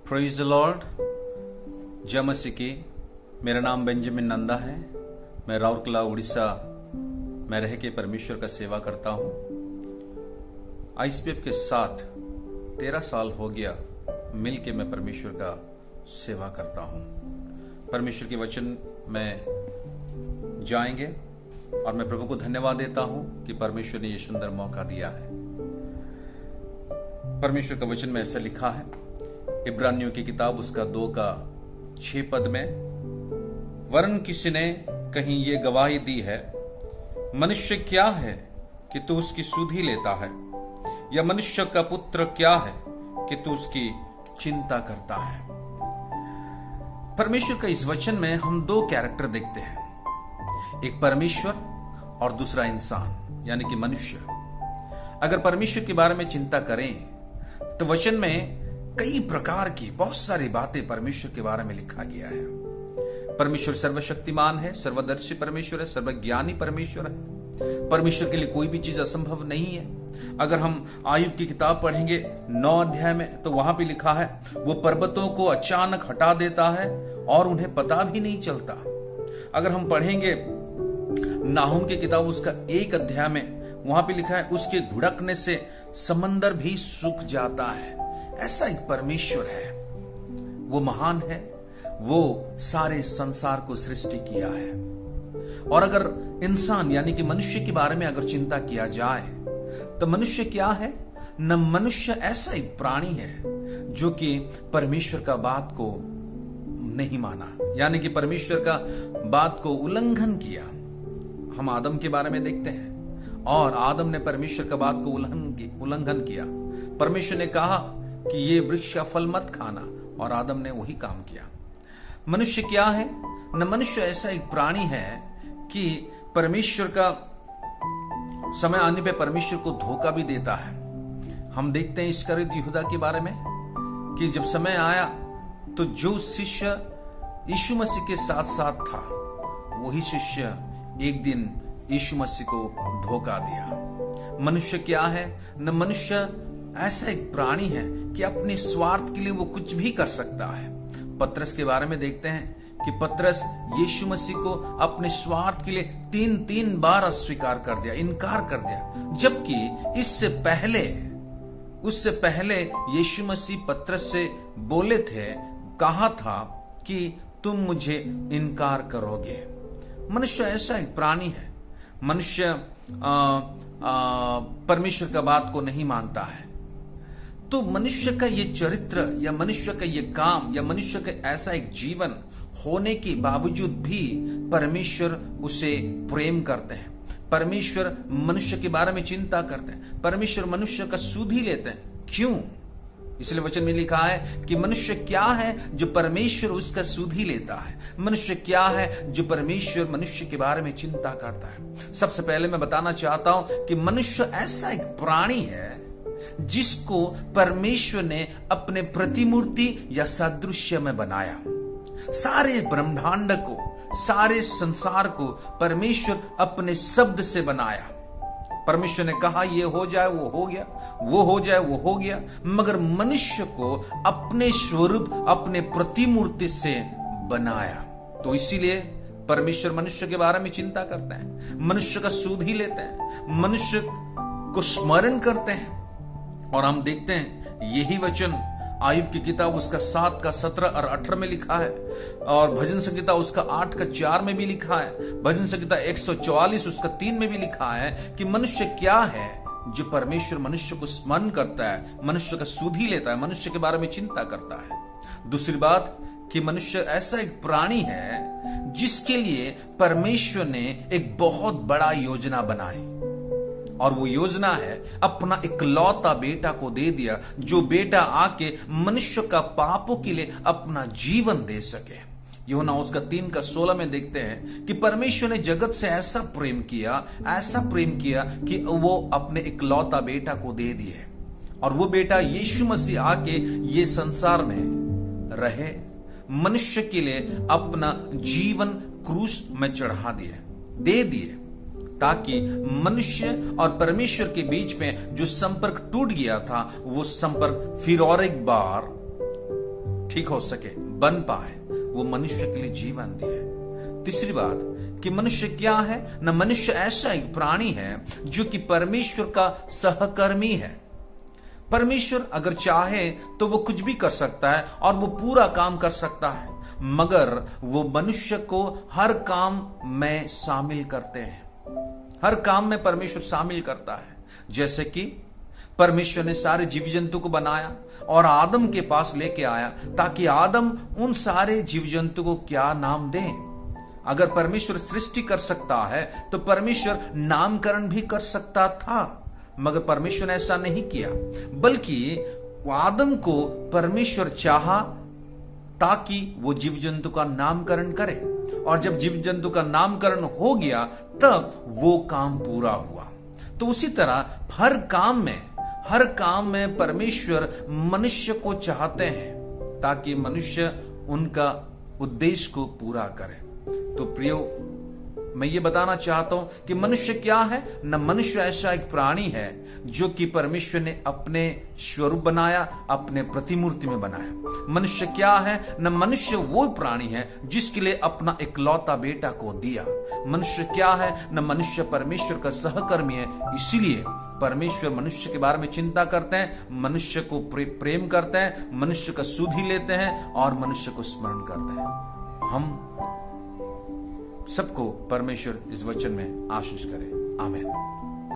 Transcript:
Praise the Lord. जय मसीह की। मेरा नाम बेंजामिन नंदा है। मैं राउरकेला उड़ीसा में रह के परमेश्वर का सेवा करता हूं। आईसीपीएफ के साथ 13 साल हो गया मिल के मैं परमेश्वर का सेवा करता हूं। परमेश्वर के वचन में जाएंगे और मैं प्रभु को धन्यवाद देता हूं कि परमेश्वर ने यह सुंदर मौका दिया है। परमेश्वर का वचन में ऐसा लिखा है, इब्रानियों की किताब उसका 2:6 पद में, वरन किसी ने कहीं ये गवाही दी है, मनुष्य क्या है कि तू उसकी सुधि लेता है, या मनुष्य का पुत्र क्या है कि तू उसकी चिंता करता है। परमेश्वर का इस वचन में हम 2 कैरेक्टर देखते हैं, एक परमेश्वर और दूसरा इंसान यानी कि मनुष्य। अगर परमेश्वर के बारे में चिंता करें तो वचन में कई प्रकार की बहुत सारी बातें परमेश्वर के बारे में लिखा गया है। परमेश्वर सर्वशक्तिमान है, सर्वदर्शी परमेश्वर है, सर्वज्ञानी परमेश्वर है। परमेश्वर के लिए कोई भी चीज असंभव नहीं है। अगर हम आयुब की किताब पढ़ेंगे 9 अध्याय में तो वहां पे लिखा है, वो पर्वतों को अचानक हटा देता है और उन्हें पता भी नहीं चलता। अगर हम पढ़ेंगे नाहुम की किताब उसका 1 अध्याय में, वहां पे लिखा है, उसके घुड़कने से समंदर भी सूख जाता है। ऐसा एक परमेश्वर है, वो महान है, वो सारे संसार को सृष्टि किया है। और अगर इंसान यानी कि मनुष्य के बारे में अगर चिंता किया जाए तो मनुष्य क्या है न, मनुष्य ऐसा एक प्राणी है जो कि परमेश्वर का बात को नहीं माना, यानी कि परमेश्वर का बात को उल्लंघन किया। हम आदम के बारे में देखते हैं और आदम ने परमेश्वर का बात को उल्लंघन किया। परमेश्वर ने कहा कि ये वृक्ष का फल मत खाना और आदम ने वही काम किया। मनुष्य क्या है न, मनुष्य ऐसा एक प्राणी है कि परमेश्वर का समय आने पे परमेश्वर को धोखा भी देता है। हम देखते हैं इस्करियोत यहूदा के बारे में कि जब समय आया तो जो शिष्य यीशु मसीह के साथ साथ था वही शिष्य एक दिन यीशु मसीह को धोखा दिया। मनुष्य क्या है न, मनुष्य ऐसा एक प्राणी है कि अपने स्वार्थ के लिए वो कुछ भी कर सकता है। पतरस के बारे में देखते हैं कि पतरस यीशु मसीह को अपने स्वार्थ के लिए 3 बार अस्वीकार कर दिया, इनकार कर दिया, जबकि उससे पहले यीशु मसीह पतरस से बोले थे, कहा था कि तुम मुझे इनकार करोगे। मनुष्य ऐसा एक प्राणी है। मनुष्य परमेश्वर का बात को नहीं मानता है। तो मनुष्य का ये चरित्र या मनुष्य का ये काम या मनुष्य का ऐसा एक जीवन होने के बावजूद भी परमेश्वर उसे प्रेम करते हैं। परमेश्वर मनुष्य के बारे में चिंता करते हैं। परमेश्वर मनुष्य का सुधि लेते हैं। क्यों? इसलिए वचन में लिखा है कि मनुष्य क्या है जो परमेश्वर उसका सुधि लेता है। मनुष्य क्या है जो परमेश्वर मनुष्य के बारे में चिंता करता है। सबसे पहले मैं बताना चाहता हूं कि मनुष्य ऐसा एक प्राणी है जिसको परमेश्वर ने अपने प्रतिमूर्ति या सादृश्य में बनाया। सारे ब्रह्मांड को, सारे संसार को परमेश्वर अपने शब्द से बनाया। परमेश्वर ने कहा ये हो जाए, वो हो गया, वो हो जाए, वो हो गया। मगर मनुष्य को अपने स्वरूप, अपने प्रतिमूर्ति से बनाया। तो इसीलिए परमेश्वर मनुष्य के बारे में चिंता करते हैं, मनुष्य का सुधि लेते हैं, मनुष्य को स्मरण करते हैं। और हम देखते हैं यही वचन आयुब की किताब उसका 7:17 और 18 में लिखा है, और भजन संहिता उसका 8:4 में भी लिखा है, भजन संहिता 144 उसका 3 में भी लिखा है कि मनुष्य क्या है जो परमेश्वर मनुष्य को स्मरण करता है, मनुष्य का सुधि लेता है, मनुष्य के बारे में चिंता करता है। दूसरी बात कि मनुष्य ऐसा एक प्राणी है जिसके लिए परमेश्वर ने एक बहुत बड़ा योजना बनाई, और वो योजना है अपना इकलौता बेटा को दे दिया, जो बेटा आके मनुष्य का पापों के लिए अपना जीवन दे सके। यूहन्ना उसका 3:16 में देखते हैं कि परमेश्वर ने जगत से ऐसा प्रेम किया कि वो अपने इकलौता बेटा को दे दिए, और वो बेटा यीशु मसीह आके ये संसार में रहे, मनुष्य के लिए अपना जीवन क्रूस में चढ़ा दे दिए, ताकि मनुष्य और परमेश्वर के बीच में जो संपर्क टूट गया था वो संपर्क फिर और एक बार ठीक हो सके, बन पाए, वो मनुष्य के लिए जीवन दिए। तीसरी बात कि मनुष्य क्या है न, मनुष्य ऐसा एक प्राणी है जो कि परमेश्वर का सहकर्मी है। परमेश्वर अगर चाहे तो वो कुछ भी कर सकता है और वो पूरा काम कर सकता है, मगर वो मनुष्य को हर काम में शामिल करते हैं। हर काम में परमेश्वर शामिल करता है। जैसे कि परमेश्वर ने सारे जीव जंतु को बनाया और आदम के पास लेके आया ताकि आदम उन सारे जीव जंतु को क्या नाम दे। अगर परमेश्वर सृष्टि कर सकता है तो परमेश्वर नामकरण भी कर सकता था, मगर परमेश्वर ने ऐसा नहीं किया, बल्कि आदम को परमेश्वर चाहा ताकि वो जीव जंतु का नामकरण करे, और जब जीव जंतु का नामकरण हो गया तब वो काम पूरा हुआ। तो उसी तरह हर काम में परमेश्वर मनुष्य को चाहते हैं ताकि मनुष्य उनका उद्देश्य को पूरा करे। तो प्रियो, मैं ये बताना चाहता हूं कि मनुष्य क्या है न, मनुष्य ऐसा एक प्राणी है जो कि परमेश्वर ने अपने स्वरूप बनाया, अपने प्रतिमूर्ति में बनाया। मनुष्य क्या है न, मनुष्य वो प्राणी है जिसके लिए अपना इकलौता बेटा को दिया। मनुष्य क्या है न, मनुष्य परमेश्वर का सहकर्मी है। इसीलिए परमेश्वर मनुष्य के बारे में चिंता करते हैं, मनुष्य को प्रेम करते हैं, मनुष्य का सुधि लेते हैं और मनुष्य को स्मरण करते हैं। हम सबको परमेश्वर इस वचन में आशीष करे। आमीन।